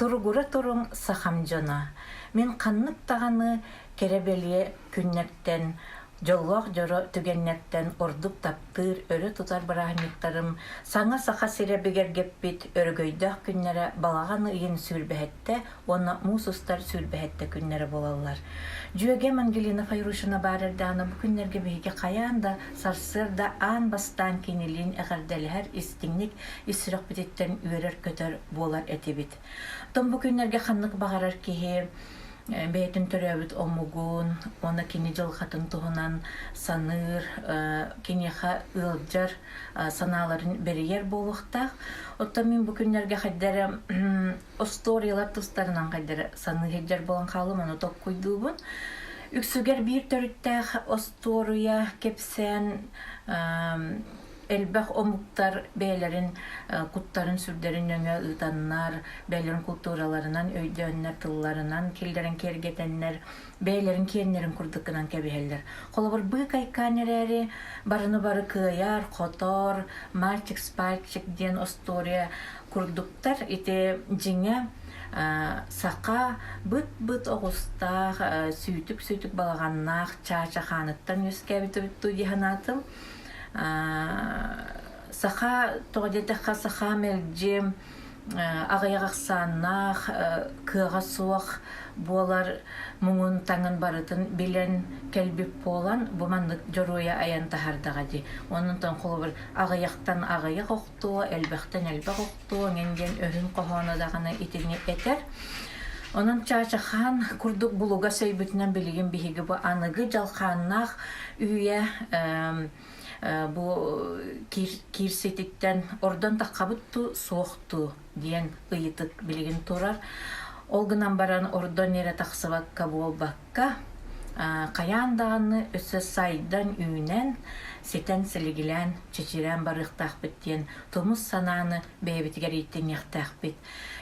Туругура турун сахамжона. Мен каннык таганы керебелие күннектен, жоллоқ жоро түгеннектен ордук таптыр, өрі тутар барахниктарым, саңа саха серебегер геппит өргөйдөх күннері балаған үйін сүрбәхетте, оны мусустар сүрбәхетте күннері болалар. Жүйеге Ангелина Файрушина барырданы bu күннерге бейге қаян сарсырда ан бастан кенелин әғардәләр истинник исрак битеттен үйерер көтөр болар этибит. Том bu күннерге ханнык бағарар кихи бейтін төрәбіт омугун, оны кені жыл қатын туғынан саныр, кенеха ылджар саналарын бериер болуқтақ. Отта мен бұл күнлерге қайдары осториялар тұстарынан қайдары саныр хеджар болан қалым, оны тоқ көйдуғын. Үксүгер бір төріттәқ остория кепсен Elbaq omuktar beylerin kuttарын sürdərin yöngə ıtanlar, beylerin kulturalarından, öydönlər, tıllarından, killərin kergetenlər, beylerin kenlerin kurduqınan kəbihəller. Qolabır bu kaykanerləri barını barı kıyar, qotor, malçık, spalçık diyen ostoriya kurduktar. Iti cingə saqa bıt oğustaq, süйтік balağannaq, çaça xanıttan yüskəbit öttü dihanatım. Саха тоғадетіққа саха мелджем ағаяғақсаннақ, кыға суақ болар мұңын таңын барытын білен кәлбіп болан бұмандық жоруя аян тахардаға де. Оның тан қолы бір ағаяқтан ағаяқ оқты, әлбәқтен әлбәқ оқты, ненден өхін қоғаны дағаны итіне етер. Onun çaçahan kurduk buluga söybütünden bilgin bihigi bu anıgı jalqanaq üye bu kirsetikten oradan taqabıttu soğuktu diyen ıyıtık bilgin turar. Olgınan baran oradan nere taqsıvakka bol bakka qayan dağını ösü saydan üyünen seten siligilen çeçiren barıqtaq bittiyen tomuz sananı beybetiger itten yaqtaq bit.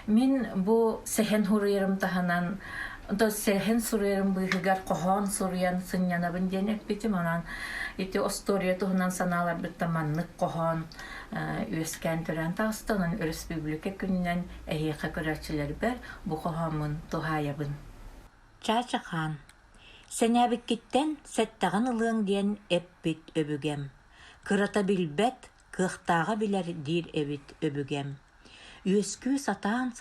Min bu sehen huruyarım tahanan, da sehen suruyarım bu hıgar qohon suruyan sınyanabın denek bitim onan. Iti ostoriya tuhunan sanalar bittamanlık qohon üyesken tören tağıstanın Örüs Büblüke gününden ehiqa körerçiler ber bu qohonmun tuhayabın. Çaçakan, senabik gitten settağın ılığın diyen ebbit öbügem. Kırata bilbet, kıhtağa biler dir evit öbügem. Üskü satan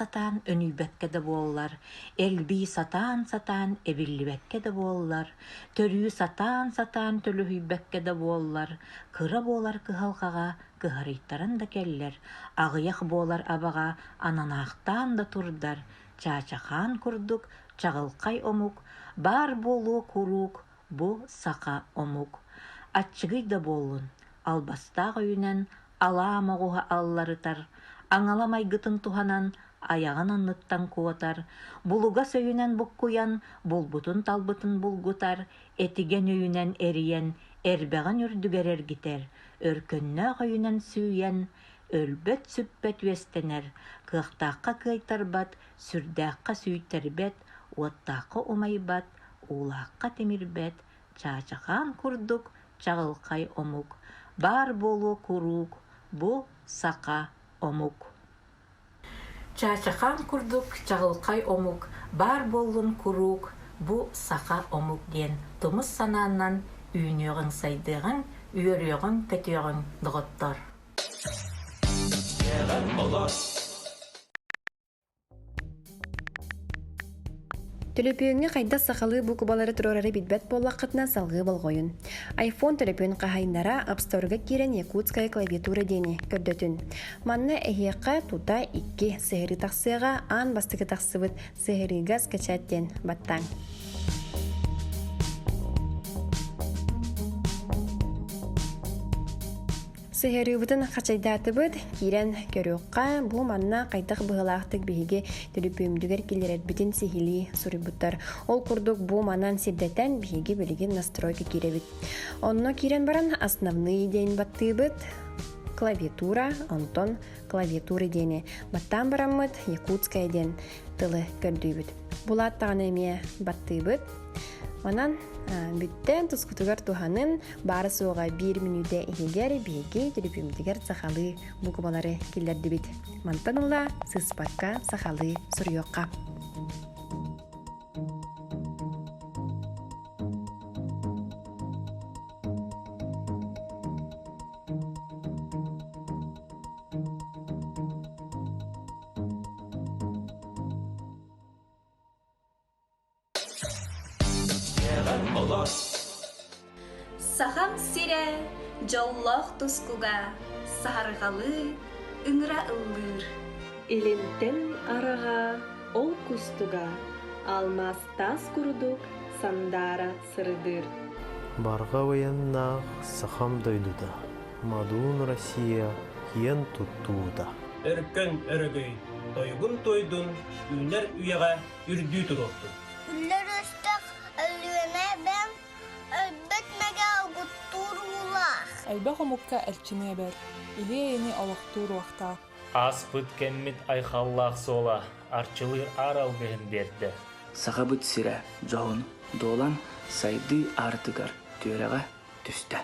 önübekke de bollar, elbi satan ebillibekke de bollar, törüyü satan tölühübekke de bollar, kıra bolar kıhalkağa, kıharıytaran da keller, ağıyak bolar abağa, ananaqtan da turdar, çaçakan kurduk, çağılkay omuk, bar bolu kuruk, bu saka omuk. Atçıgıy da bolun, albastağ öйүнен alamağuha allarıtar, Аңаламай гытын туһанан, аяғын анныттан куатар, булуга сөйүнен буккуян, булбутун талбытын булгутар, этиген өйүнен эриен, эрбәғын үрдүгер эргитер, өркөннөг өйүнен сүйен, өлбөт сүппет үестенер, кыhtаққа кыйтарбат, сүрдәққа сүйтербет, уаттаққа умайбат, улаққа темирбет, чачахан курдук, чағылқай омук, бар болу курук, бу сақа omuk. Çaçakan kurduk, çağılkay omuk, bar bollun kuruk, bu saqa omuk diyen tumuz sanandan üyünüğün saydığın, üyörüğün, kötüğün dıgıttar. Төлөпөңө кайда сакалы бу кубалары турары бидбет боллакытынан салгы болгоюн. iPhone төлөпөн кахайнара App Store-га кирен якутская клавиатура дени көрдөтүн. Манна эхиякка тута 2 сехри таксыга ан бастыгы таксыбыт сехрига скачаттен баттан. Сехерибытын қачайдатыбыт кирен көрөкка бу манна кайдак быгалактык биһиге төлөпөмдүгер келерет битин сихили сурибуттар. Ол курдук бу манан сиддетен биһиге билген настройка киребит. Онно кирен баран основные ден баттыбыт клавиатура, Антон клавиатура дене. Баттан бараммыт якутская ден тылы көрдүбүт. Булат тагын эме баттыбыт. Онан бүттен тускутугар туханын бары суға 1 минуте ихигер биеге түрүпүмдигер сахалы бугумалары киллердибит. Мантаныла сыспакка сахалы сурьёкка. Сахам сире, жоллох тускуга, саргалы, үңра ыллыр. Илинтен арага, ол кустуга, алмаз тас курудук, сандара сырыдыр. Барға военнах сахам дойдуда, Мадун Россия хиен туттууда. Өркөн өрөгөй, тойгун тойдун, үнер үйеға үрдүү тұруқту. Үллер өстік әлуіне бән әлбетмеге алғыттур улақ. Әлбәқ омукка әлчіне бәр, илейені алақтур уақта. Ас бұт кәммет айқаллақ сола, арчылыр арал бәхін берді. Саға бұт сірі, жоғын, долан, сайды артығар, төреға түсті.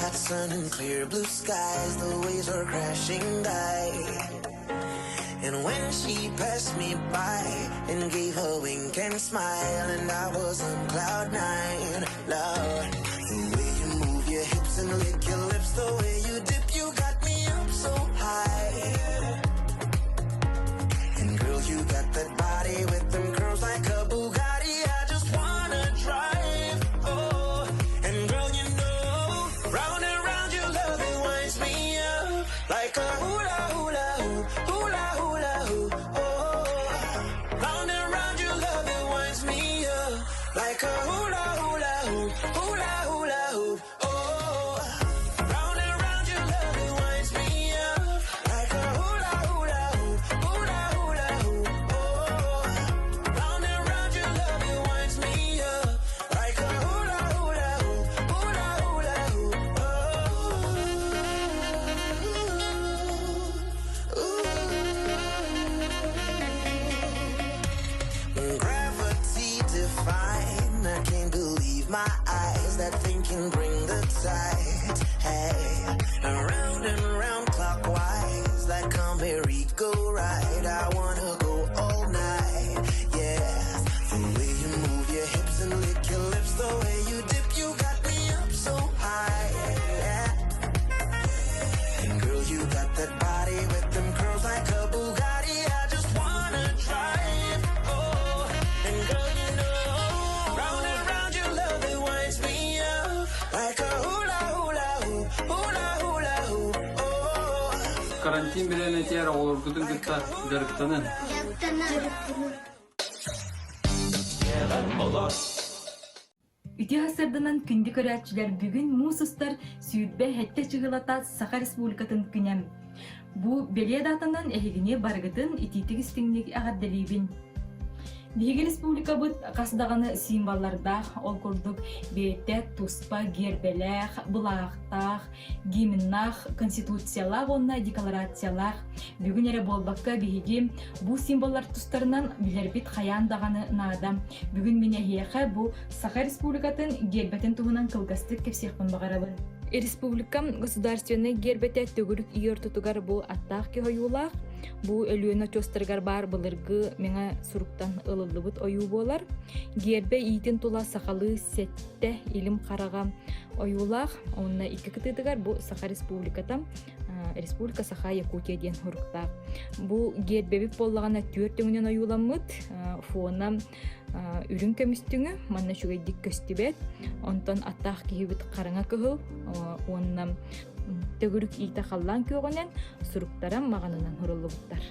Hot sun and clear blue skies, the waves are crashing by. And when she passed me by and gave a wink and smile, and I was on cloud 9, Lord, the way you move your hips and lick your lips, the way you dip, you got me up so high. And girl, you got that body with them curls like a Bugatti, I just wanna drive. Oh, and girl, you know, round and round your love, it winds me up like a hula hula hoop, hula hula hoop. Oh, round and round your love, it winds me up like a hula hula hoop, hula hula hoop. Oh, round and round your love, it winds me up like a hula hula hoop, hula hula hoop. Oh, round and round your love, it winds me up like a hula hula hoop, hula hula hoop. Gravity define, I can't believe my eyes. That thing can bring the tide. Hey, around and round clockwise, like a merry-go-ride. I wanna go all night. Yeah, the way you move your hips and lick your lips, the way you dip, you got me up so high. Yeah. And girl, you got that body with them curls like a Bugatti. I just wanna drive. Oh, and girl, you know, round and round your love, it winds me up like a hula hula hoop, hula hula hoop. Oh. Карантин билен этер олоргудун гытта жарыктанын. Үті хасырдынан күнді көрәтчілер бүгін мусустар сүйітбе хетте чығылата Саха Республикатын күнем. Бу беле датынан әхегіне барғытын ититік істіңнік ағаддалейбін. Биһиги республика бут касдаганы символлардах ол курдук бейте туспа гербелех, булаахтах, гимнах, конституциялах, онна декларациялах. Бүгүн эре болбакка биһиги бу символлар тустарынан билербит хаян даганы наадам. Бүгүн мене хияха бу Саха Республикатын гербетен тугунан кылгастык кепсиякпын багарабын. Республикам государственный гербете төгүрүк иер тутугар бу аттаах кехоюлах. Бу өлүөнө чостаргар бар былыргы меңа суруктан ылылыбыт оюу болар. Гербе иитин тула сахалы сетте илим карага оюулах. Онна икки кытыдыгар бу Саха Республикатам Республика Саха Якутия диен хуруктаах. Бу гербебип боллагана түөртөңүнөн оюуламмыт. Фона үрүн көмүстүңү манна шугайдик көстүбет. Онтон аттаах кихибит караңа кыһыл. Онна төгүрүк ийта халлан көгөнен суруктарам маганынан хуруллубуттар.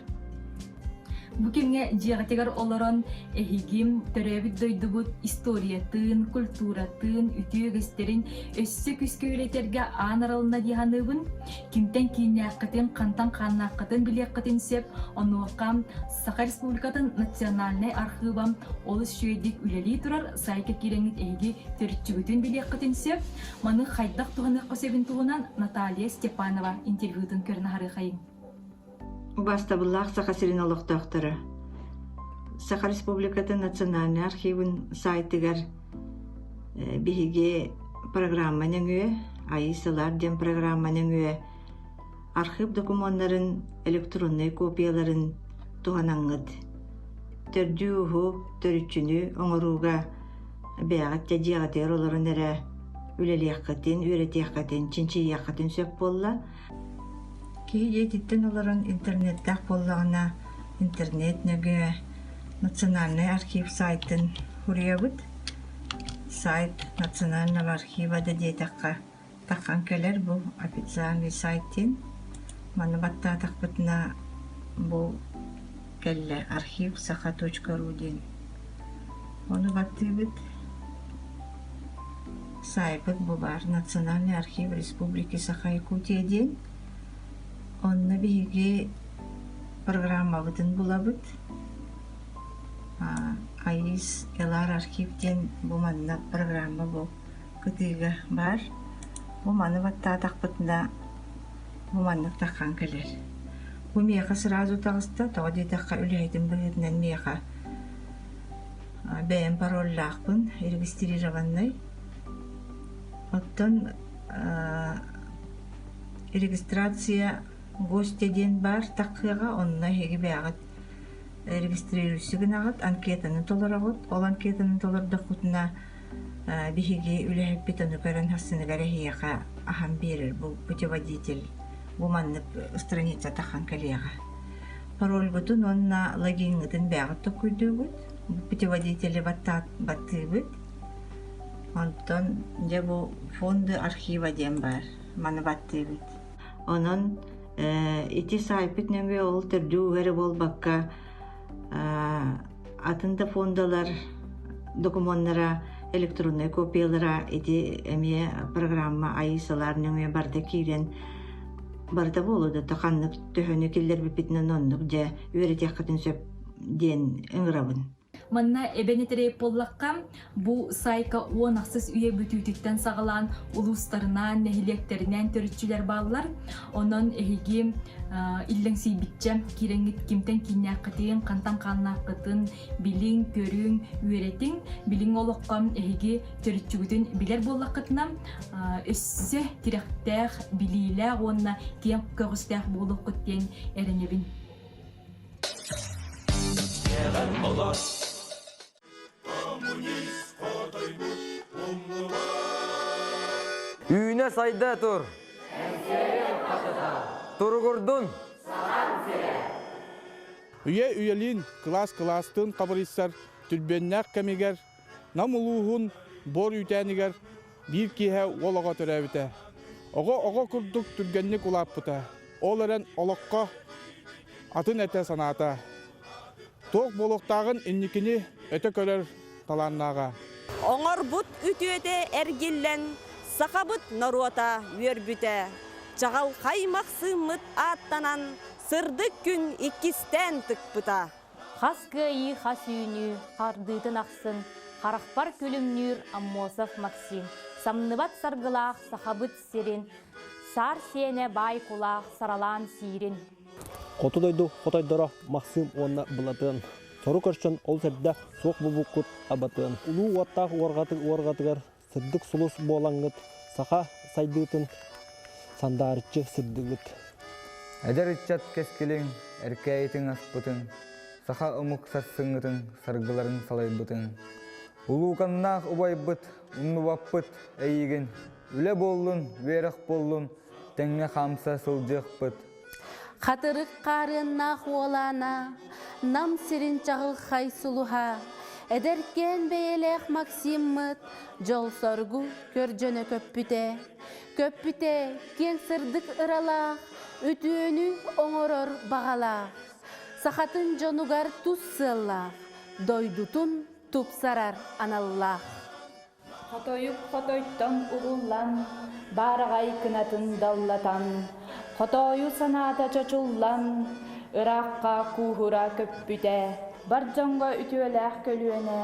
Бу кемге жиğatыгар олорон эхигим төрөбүт дойдубут историятын, культуратын, үтүөгестерин өссө күскөйлетерге анаралына диханыбын, кимтен кийиняккатын, кантан каннаккатын билияккатын сеп, онуаккам Саха Республикатын национальный архивам олыс шүйедик үлели турар сайка киреңит эйги төрүтчүгүтүн билияккатын сеп, маны хайдак туганык косебин тугунан Наталья Степанова интервьютын көрүнө харыхайын. Бастабыллах Саха Сиринолоктоктары. Саха Республикатын национальный архивын сайтыгар биһиге программанын үе, айысылар дем программанын үе, архив документтарын, электронный копияларын туганаңыт. Төрдүүху, төрүчүнү оңоруга бәгат жадиягатер оларын әрі үлелияққатын, үйретияққатын, чинчияққатын сөп болла. Кей жетіттен оларын интернеттақ боллағына интернет нөге национальный архив сайтын хуриябыт. Сайт национального архива да дейтаққа таққан келер бұл официальный сайттен. Маны батта тақпытына бұл келле архив saha.ru ден. Оны баттыбыт сайпыт бұл бар Национальный архив Республики Саха-Якутия ден. Онны биге программа бытын булабыт. Айыс элар архив ден бу манна программа бу кытыга бар. Бу маны батта тақпытында бу маннык таққан келер. Бу мияқа сразу тағыста, тоғады таққа үләйдім бұғыдынан мияқа бәйін пароллақпын, регистрированный. Оттан регистрация гостеден бар таққыға, онына хеге бәғыт регистрирующигін ағыт, анкетаны толыр ағыт. Ол анкетаны толыр дұқытына бігеге үләйіп бетіні көрін хасыны ғарахияға ахам берір бұл путеводитель. Бу манны страница тахан коллега. Пароль бутун онна логингытын бәғыт токуйдугут. Путеводители баттыбыт. Онтон де бу фонды архива дем бар. Маны баттыбыт. Онон ити сайпыт нөмбе ол түрдүү вері бол бакка атында фондалар документlara электронный копиялара ити эме программа айысалар нөмбе барды кирен барда болуды тақаннық төхөні келдер біпітінен оннық жа үйретияққатын сөп ден үңірабын. Манна эбенетере поллаққа бу сайка уонақсыз үйе бүтүйтіктен сағалан улустарынан, нәхилектерінен төрүтчүлер балылар. Онын эхиги иллен сейбитче киреңгит кимтен киняққытын, қантан қаннаққытын, билин, көрүн, үйретин, билин олыққам эхиги төрүтчүгүтін билер боллаққытына өссө тиректәқ, билилә онна кен көғістәқ болуққыттен әрінебін. Үйіне сайда тұр. Тұрғырдың. Үйе үйелін класс-кластың қабырыссар түрбеннәк кәмегер, намылуғын бор үйтәнігер бір кейе олаға түрәбіті. Оға күрдік түргеннік ұлап бұта. Ол әрін олыққа атын әті саната. Тоқ болуқтағын инникini өті көрер таланнаға. Оңар бұт үтіөте әргеллен, сақабыт наруата өрбіті. Жағал қаймақсымыт аттанан, сырдық күн иккістен түкпіта. Қас гайы қас үйіні, қардытын ақсын, қарақпар көлімнүр Аммосов Максим. Самныбат сарғылақ сақабыт серін, сар сене бай құлақ саралан сирін. Қотудайды қотайдыра Максим онна бұлатын. Сору көршін ол сәрді соқ бұбұққыт абатын. Улу уаттақ уарғатығар сырдық сұлыс болаңғыт, сақа сайдытын сандарычы сырдығыт. Әдер үтчат кескелің, әркәйтің аспытын, сақа ұмық сассыңғытын, сарғыларын салайбытын. Улу қаннақ ұбайбыт, ұнны баппыт, әйігін, үлі болын, веріқ болын, тәңне қамса сылжықпыт. Қатырық қарыннақ олана, нам сирин чағыл қайсылуға, әдеркен бейлек Максиммыт, жол соргу көржөні көппіте. Көппіте кен сырдық ыралақ, өтіөні оңорор бағалақ. Сахатын жонугар тус сыллах, дойдутун тупсарар аналлах. Хотойуп хотойттан угуллан, барагай кынатын даллатан, хотою саната чочуллан, ыракка кухура көппүте, баржонго үтүөлэх көлүөнө,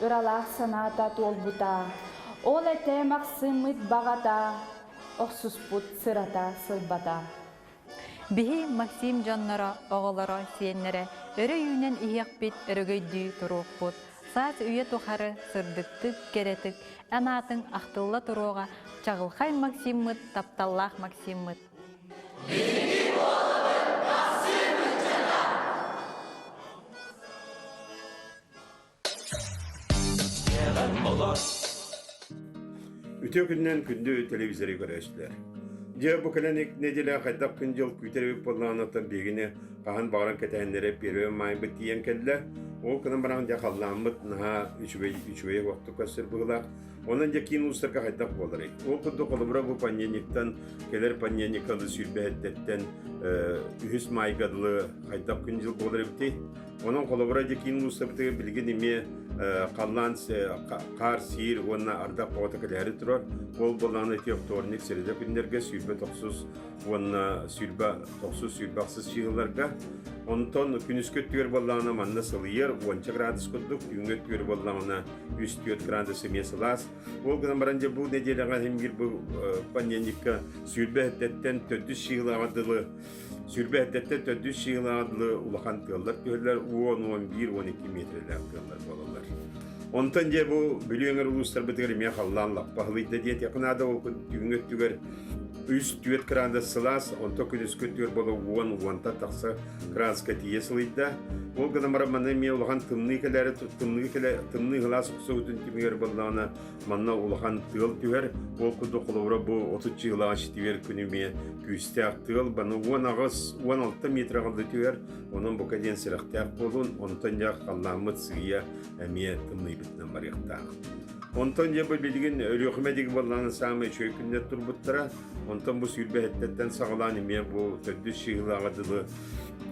ыралах саната толбута, ол эте максымыт багата, оксуспут сырата сылбата. Биһи Максим Жоннора оголоро сиеннере өрө үйнен иһиэхпит өрөгөйдүү турууппут. Саас үйе тухары сырдыктык керетик эмаатын ахтылла туруога чагылхай Максиммыт тапталлах Максиммыт. Үтө күннен күндө телевизоры көрөсүлөр. Же бу кленик неделе кайдак күн жыл күтөрүп болганатан бегине кахан багаран кетенлере берүү майбыт тиен келле. Ол кынан баран жакалламыт на үчүбей вакыт көсөр була. Онан же кийин устарга кайдак болор. Ол кудду колубура бу паньяниктан келер паньяникалы сүрбеттен үһүс майгадлы кайдак күн жыл болор бити. Онан колубура же кийин устарга билген эме қаллан қар сиыр онна ардақ қоғата кәләрі тұрар. Ол боланы теоқторник середе күндерге сүйірбе тоқсыз онна тоқсыз сүйірбақсыз шиғыларға. Онтон күнүскөт түйер болағына манна сылыйыр 10 градус күрдік, үйіңет түйер болағына 3-4 градус емесілас. Ол ғынан баранже бұл неделеға хемгер бұл паньяникка сүйірбе әттеттен төдді шиғылағадылы Сүрбәттәттә төдді шиғыладылы улахан тығылар түйерлер 10-11-12 метрлер тығылар болалар. Онтан де бұл бүліеңер ұлыстар бітігер мен қаллан лақпағылыйды дейт яқынада ол күнгет түгер үст түйет кранда сылас, онта күнескет түгер болы 10-10-та тақса кранска тие сылыйды. Ол ғана мараманы мен улахан тымны ғылас ұқсы өтін түмегер болағына манна улахан тығыл түгер. Ол күнді қолуыра бұл 30 жылаған шетівер күніме күйісті ақтығыл. Баны 16 метр қалды түгер. Оның бұл кәден сіріқті ақ болуын, онтан жақ қалнамыт сығия әме тымны бітінен бар яқтағы. Онтан жабы білген өріқімедегі болағына сағымы шөй күнде тұрбыттыра. Онтан бұл сүйірбе әттеттен сағылан еме бұл төдді шиғылағадылы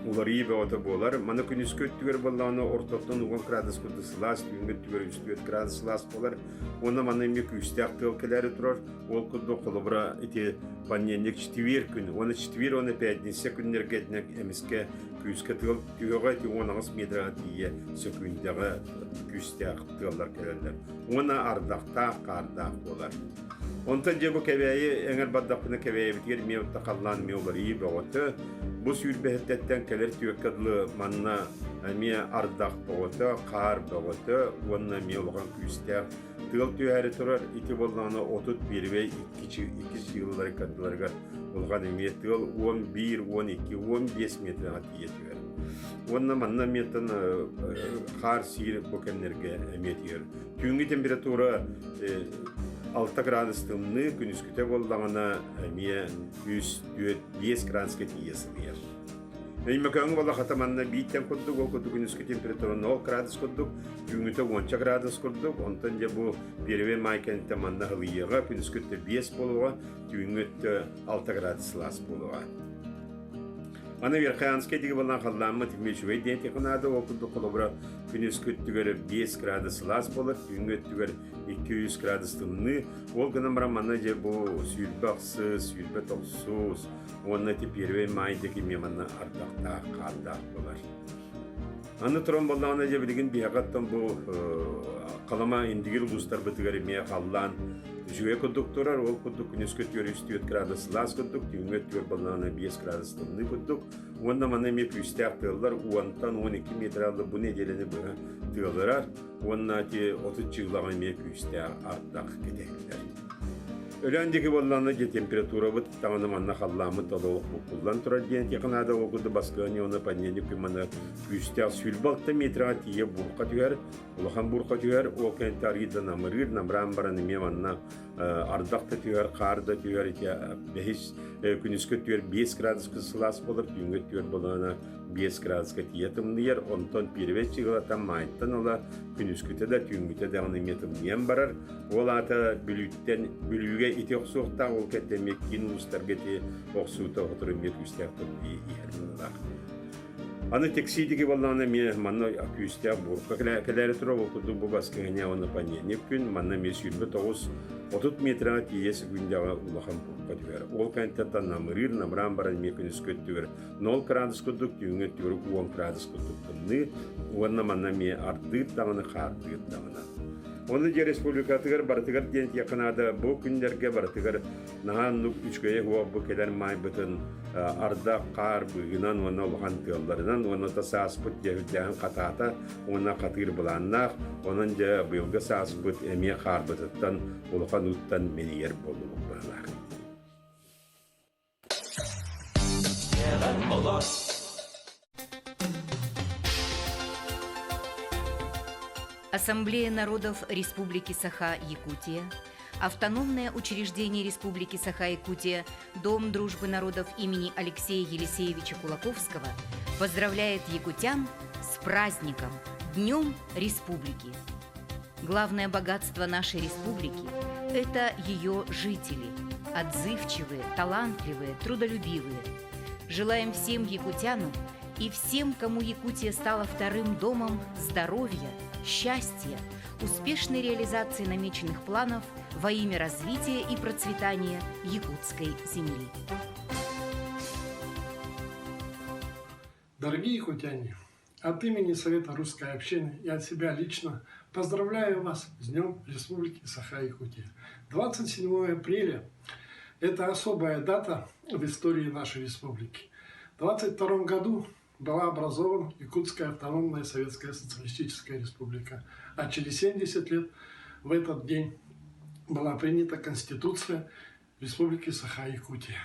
улар ебе ота болар. Мана күнескөт түгер болағына ортоқтан 10 градус күнді сылас, түнгет түгер 3-4 градус сылас болар. Оны мана еме күйісті ақтығыл кәләрі тұрар. Ол күнді қолыбыра ете паньяндек 4 күн. Оны 4, оны 5 күндер кетінек әмеске күйіске тұғыл түгеға 10 метрға тие сөкүйіндегі күйісті ақтығылар кәләрлер. Оны ардақтақ, қардақ болар. Онтан же бұл кәбәйі, әңір баддақпыны кәбәйі бітер, мен ұтта қаллан мен олар ей бағыты. Бұл сүйірбәттен кәлер түйеккадлы манна мен ардақ бағыты, қар бағыты, онына мен олған күйісті тығыл түйәрі тұрар, ете болғаны 30 бербей 2 сүйілдері кәділерге олған еме тығыл 11, 12, 15 метрға тие түйер. Онына манна метін қар сүйір көкенлерге әме түйер. Түйінгі температура 6 градус тымны күнүскүтө болдағына әмия 5 градусқа тиесі дейір. Әймекөңі болда қатаманна бейттен күрдік, ол күрдік күнүскү температура 0 градус күрдік, түйінгіті 10 градус күрдік, онтан же бұл переве майкәнті манна ғылыйыға күнүскүтті 5 болуға, түйінгіті 6 градус лас болуға. Аны верхаянская диги болан қалламы тимешуэй ден текунады окуду қолыбыра күнескөт түгері 5 градус лас болыр, түйінгөт түгері 200 градус тымны. Ол ғына мараманы же бұл сүйілбақсыз, сүйілбе тоқсыз, онына тепервей майдеки меманы ардақтақ, қардақ болар. Аны тұран болағына же білген бияғаттан бұл қалама индигер ұлыстар бітігері ме қаллан жүге күдік тұрар, ол күдік күнескөт түгері 3 градус лас күдік, түйінгөт түгер болағына 5 градус тымны күдік. Онда мана ме пүйісті ақтығылар, 10-12 метр алды бұл неделені бұға тығылырар, онына 30 жылаған ме пүйісті артақ кетекілер. Өләндегі болағына же температура бұд, тағаны манна қалламы талалық бұқылдан тұрар ден текінады оғыды басқаны, оны паннені күманы пүйісті сүйілбалты метрға тие бұрқа түгер, ұлақан бұрқа түгер, ол кәнті арғидан амырыр, намран бараны ме манна ардақты түгер, қарды түгер, күніскі түгер 5 градус қысылас болыр, түйінгі түгер болағына 5 градусқа тиетімдер, онтон перевет чығылатан майттан ола күніскіті да түйінгіті дағыны метімден барар. Ол аты бүліге ете оқсуықта, ол кәттемек кейін ұстарға те оқсуыта отыры мет үстәқтім егер болар. Аны тексидиги болланы мен манна акустия бурка келер тура окуду бу баскыня оны панне күн манна мес 29 30 метрга тиес күндә улахан бурка дибер. Ол кантата намырыр намран баран мекүнүс көттүгөр 0 градус кудук түңө түгөр 10 градус кудук кынны онна манна ме арды тагына харды тагына. Оны же республикатыгар бартыгар дент якынада бу күндерге бартыгар нахан нук үчкөе хуа бу келер май бытын арда кар буйынан оны улхан тылларынан оны тасаспыт жевдян катата оны катыр буланнах онун же быйылгы саспыт эме кар бытыттан улхан уттан мениер болуп баралар. Ассамблея народов Республики Саха-Якутия, Автономное учреждение Республики Саха-Якутия, Дом дружбы народов имени Алексея Елисеевича Кулаковского поздравляет якутян с праздником, Днем Республики. Главное богатство нашей республики – это ее жители, отзывчивые, талантливые, трудолюбивые. Желаем всем якутянам и всем, кому Якутия стала вторым домом, здоровья, счастья, успешной реализации намеченных планов во имя развития и процветания якутской земли. Дорогие якутяне, от имени Совета русской общины и от себя лично поздравляю вас с Днем Республики Саха-Якутия. 27 апреля – это особая дата в истории нашей республики. В 1922 году была образована Якутская автономная Советская Социалистическая Республика, а через 70 лет в этот день была принята Конституция Республики Саха-Якутия.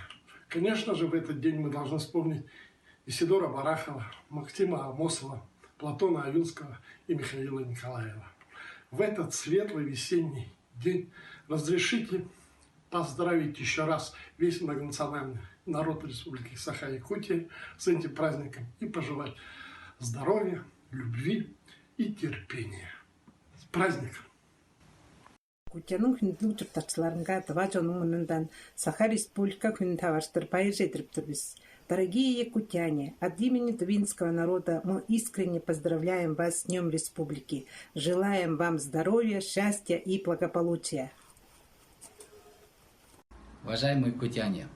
Конечно же, в этот день мы должны вспомнить Исидора Барахова, Максима Амосова, Платона Авинского и Михаила Николаева. В этот светлый весенний день разрешите поздравить еще раз весь многонациональный народ Республики Саха-Якутия с этим праздником и пожелать здоровья, любви и терпения. С праздником! Якутияның күндік жұрттақшыларынға дыва жоның мұнындан Саха Республика күнін таваштыр байы жетіріп тұрбыз. Дорогие якутяне, от имени Двинского народа мы искренне поздравляем вас с Днем Республики. Желаем вам здоровья, счастья и благополучия. Уважаемые якутяне,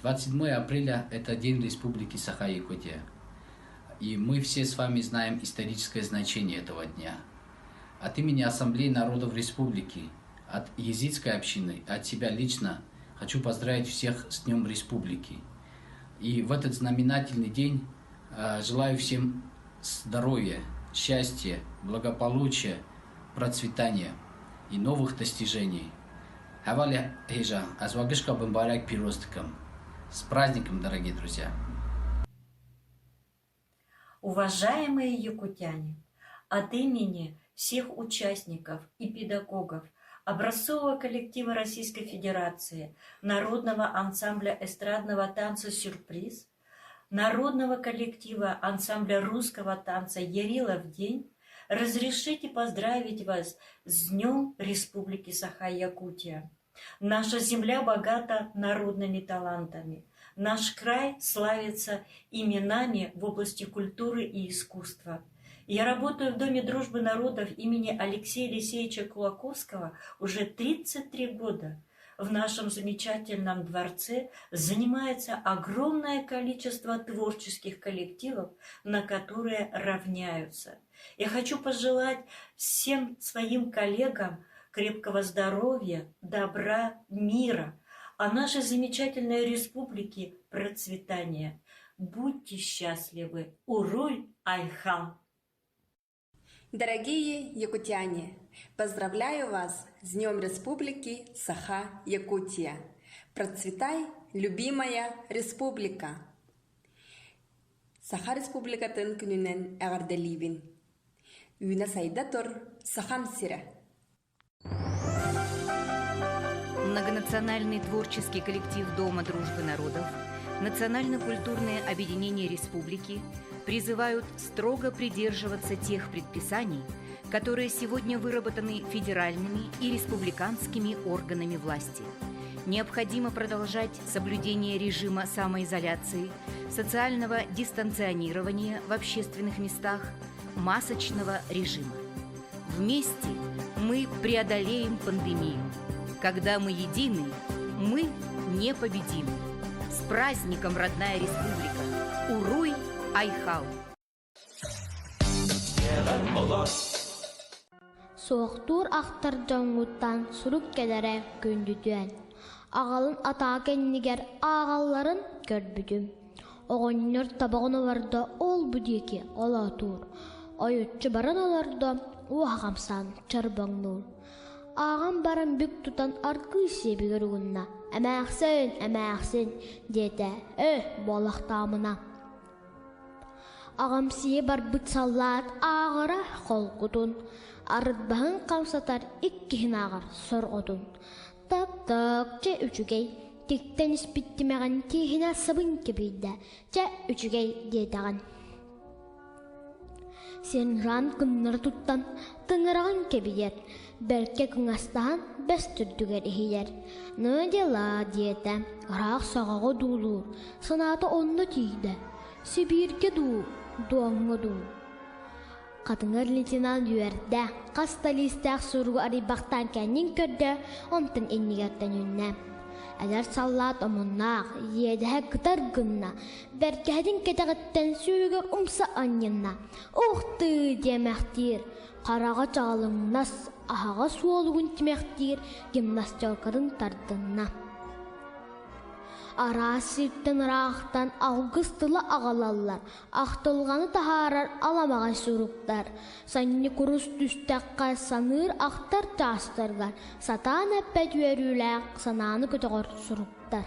27 апреля – это День Республики Саха-Якутия. И мы все с вами знаем историческое значение этого дня. От имени Ассамблеи народов Республики, от езидской общины, от себя лично хочу поздравить всех с Днем Республики. И в этот знаменательный день желаю всем здоровья, счастья, благополучия, процветания и новых достижений. Хавали Хейжа, Азвагышка Бамбаряк Пиростикам. С праздником, дорогие друзья! Уважаемые якутяне, от имени всех участников и педагогов образцового коллектива Российской Федерации, Народного ансамбля эстрадного танца «Сюрприз», Народного коллектива ансамбля русского танца «Ярилов день» разрешите поздравить вас с Днем Республики Саха-Якутия. Наша земля богата народными талантами. Наш край славится именами в области культуры и искусства. Я работаю в Доме дружбы народов имени Алексея Елисеевича Кулаковского уже 33 года. В нашем замечательном дворце занимается огромное количество творческих коллективов, на которые равняются. Я хочу пожелать всем своим коллегам крепкого здоровья, добра, мира, а нашей замечательной республике процветания. Будьте счастливы! Уруль Айхан! Дорогие якутяне, поздравляю вас с Днем Республики Саха-Якутия. Процветай, любимая республика! Саха республикатын күнінен әғарделибін. Үйна сайдатор Сахам сире. Многонациональный творческий коллектив Дома дружбы народов, Национально-культурное объединение республики призывают строго придерживаться тех предписаний, которые сегодня выработаны федеральными и республиканскими органами власти. Необходимо продолжать соблюдение режима самоизоляции, социального дистанционирования в общественных местах, масочного режима. Вместе мы преодолеем пандемию. Когда мы едины, мы непобедимы. С праздником, родная республика! Уруй Айхал! Соқтур ақтар жаңғыттан сұруп келері көндүтуен. Ағалын атакеннигер ағалларын көрбүдүм. Оғоннер табағын оларда ол бүдеке ола тур. Ойытчы баран оларда уағамсан чарбаңнур. Ағам баран бүк тұтан арқы себі көрігінна. Әмәқсен, деді, болақтамына. Ағам сие бар бұтсаллат ағыра қолқұтын. Арытбағын қамсатар иккихин ағар сорғытын. Так, че үчүгей, тектен іспіттімеған кейхіне сыбын кебейді, че үчүгей дейдіған. Сен ран күннір тұттан тыңыраған кебейер, бәрке күңастаған бәс түрдігер ехейер. Në дела дейді, ұрақ сағағы дулур, сынаты онны тейді, Сибирге дуаңы ду. Қатыңыр лейтенант үйерді, қасталистәқ сұрғы арибақтан кәнін көрді, онтын енігерден үнне. Әлер саллат омыннақ, едіғі күтар гүнна, бәркәдің кетағыттен сүйгір ұмса аннына. Оқты демәқтір, қараға чағалыңнас, ағаға суолығын тімәқтір, гимнастиокарын тардынна. Ара сирттен рақтан ауғыстылы ағалалар, ақтылғаны тахарар аламағай сұруқтар. Санны күріс түстәққа саныр ақтар тастырғар, сатан әппәт өріләқ сананы көтіғыр сұруқтар.